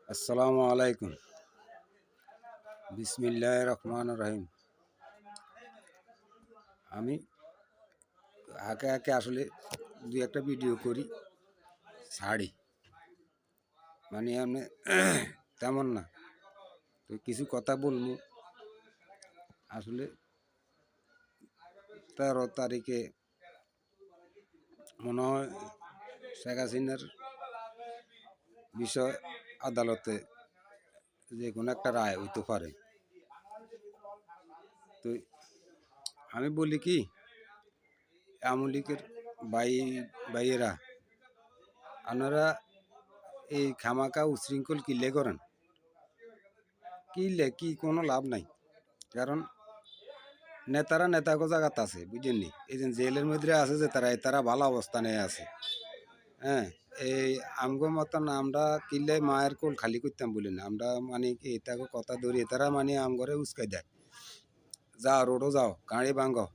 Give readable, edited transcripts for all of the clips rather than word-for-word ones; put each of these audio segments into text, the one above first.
আসসালামু আলাইকুম। বিসমিল্লাহির রহমানির রহিম। আমি আঁকে আঁকে আসলে দুই একটা ভিডিও করি, ছাড়ি, মানে আমি তেমন না। তো কিছু কথা বলবো। আসলে 13 তারিখে মনে হয় শেখ হাসিনার বিষয় আদালতে যে কোনো একটা রায় হইতে পারে। তো আমি বলি কি, আওয়ামী লীগের ভাইয়েরা, আপনারা এই খামাকা উশৃঙ্খল কিলে করেন, কি কোনো লাভ নাই। কারণ নেতারা নেতাগো জায়গাত আছে, বুঝেননি? এই যে জেলের মধ্যে আছে যে তারা ভালো অবস্থানে আছে। হ্যাঁ, এই আমগো মতন আমরা কিনলে মায়ের কোল খালি করতাম বলি না। আমরা মানে এটাকে কথা ধরি, তারা মানে আমগরে উস্কাই দেয়, যাও রোডও যাও, গাড়ি ভাঙ্গো,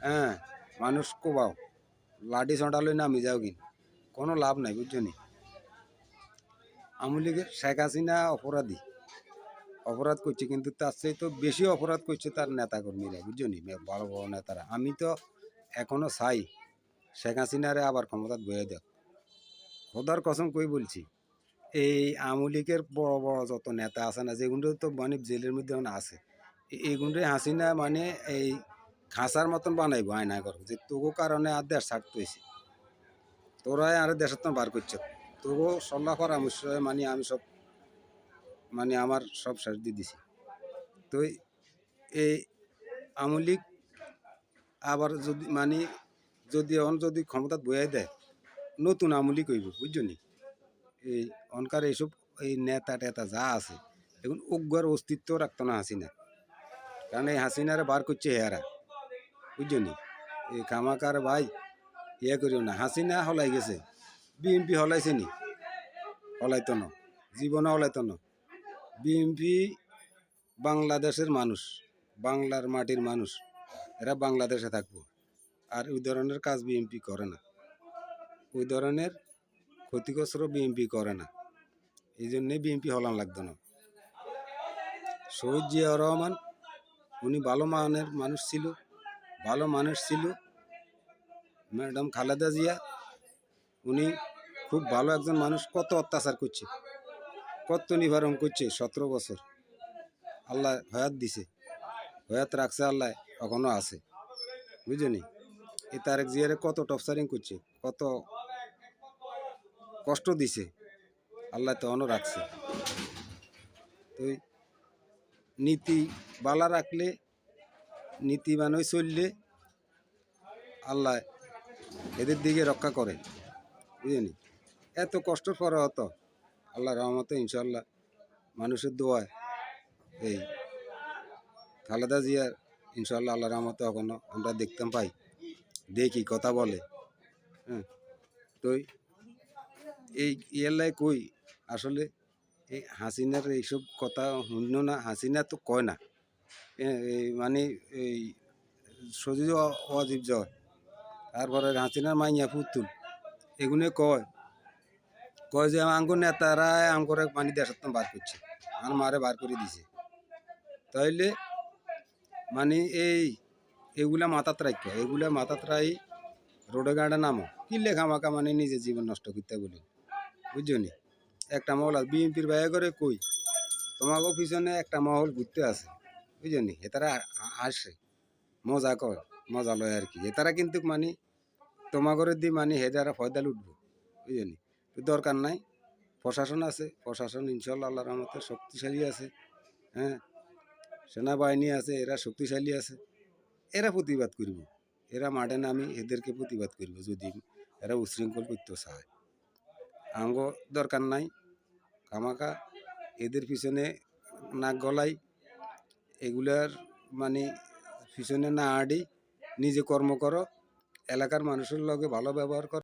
হ্যাঁ, মানুষ কোবাও, লাঠি ছড়ালই নামি যাও, কিন কোনো লাভ নাই, বুঝছনি? আওয়ামী লীগের শেখ হাসিনা অপরাধ করছে, কিন্তু তার চেয়ে তো বেশি অপরাধ করছে তার নেতাকর্মীরা, বুঝছনি? বড় বড় নেতারা। আমি তো এখনো চাই শেখ হাসিনারে আবার ক্ষমতা বয়ে দেয়। খোদার কসম কই বলছি, এই আওয়ামী লীগের বড় বড় যত নেতা আছে না, যেগুলো তো মানে জেলের মধ্যে আছে, এইগুলো হাসিনা মানে এই খাঁচার মতন বানাইবো আয়না করো, যে তোগো কারণে আর দেশ ছাড়তে হয়েছে, তোরাই আর দেশের তো বার করছে, তোগো সল্লাহ পরামর্শ মানে আমি সব মানে আমার সব শেষ দিয়ে দিছি। তো এই আওয়ামী লীগ আবার যদি মানে যদি ক্ষমতা বয়ে দেয়, নতুন আওয়ামী লীগ হইব, বুঝছনি? এই অনকার এইসব এই নেতা টেতা যা আছে, এখন উগ্র অস্তিত্ব রাখতো না হাসিনা। কারণ এই হাসিনারে বার করছে হেয়ারা, বুঝছনি? এই খামাকার ভাই ইয়ে করিও না, হাসিনা হলাই গেছে, বিএমপি হলাইছে নি? হলাইতো না, জীবনে হলাইতো না। বিএমপি বাংলাদেশের মানুষ, বাংলার মাটির মানুষ, এরা বাংলাদেশে থাকবো। আর ওই ধরনের কাজ বিএমপি করে না, ওই ধরনের ক্ষতিগ্রস্ত বিএমপি করে না। এই জন্যে বিএমপি হলান লাগতো না। শহীদ জিয়াউর রহমান উনি ভালো মানের মানুষ ছিল, ভালো মানুষ ছিল। ম্যাডাম খালেদা জিয়া উনি খুব ভালো একজন মানুষ। কত অত্যাচার করছে, কত নিবারণ করছে, 17 বছর আল্লাহ হয়াত দিছে, হয়াত রাখছে আল্লাহ, এখনো আছে, বুঝলি? এই তারেক জিয়ারে কত টপসারিং করছে, কত কষ্ট দিছে, আল্লাহ তখনও রাখছে। তো নীতি বালা রাখলে, নীতি বানই চললে আল্লাহ এদের দিকে রক্ষা করে, বুঝলি? এত কষ্টর পরে হতো আল্লাহ রহমতে ইনশাল্লাহ মানুষের দোয়ায় এই খালেদা জিয়ার ইনশাল্লাহ আল্লাহ রহমতে এখনো আমরা দেখতাম পাই, দেখি কথা বলে। হ্যাঁ, তো এই ইয়াল্লাই কই আসলে এই হাসিনার এইসব কথা শুনল না, হাসিনা তো কয় না। এই মানে এই সজিজ অজীব জয়, তারপরে হাসিনার মাইয়া পুতুল, এগুলো কয় কয় যে আঙ্গুর নেতারা আঙ্গুরে মানে দেশের তো বার করছে, আর মারে বার করে দিছে। তাইলে মানে এগুলা মাথাত রাখা, এগুলা মাথাত রাই রোডে গাড়ে নামো, কি লেখা মাখা মানে নিজের জীবন নষ্ট করতে বলি, বুঝছো নি? একটা মহল আছে বিএনপির বাইরে করে কই, তোমাকেও পিছনে একটা মহল ঘুরতে আছে, বুঝছো নি? এতারা আসে মজা কর, মজা লয় আর কি। এতারা কিন্তু মানে তোমাগরের দি মানে হেদারা ফয়দাল উঠবো, বুঝছো নি? দরকার নাই, প্রশাসন আছে, প্রশাসন ইনশাল্লাহ আল্লাহর রহমতে শক্তিশালী আছে। হ্যাঁ, সেনাবাহিনী আছে, এরা শক্তিশালী আছে, এরা প্রতিবাদ করব, এরা মাঠে নামি এদেরকে প্রতিবাদ করব যদি এরা উশৃঙ্খল করতে চায়। আঙ্গ দরকার নাই কামাকা এদের পিছনে নাক গলাই, এগুলার মানে পিছনে না আড়ি, নিজে কর্ম করো, এলাকার মানুষের লগে ভালো ব্যবহার করো।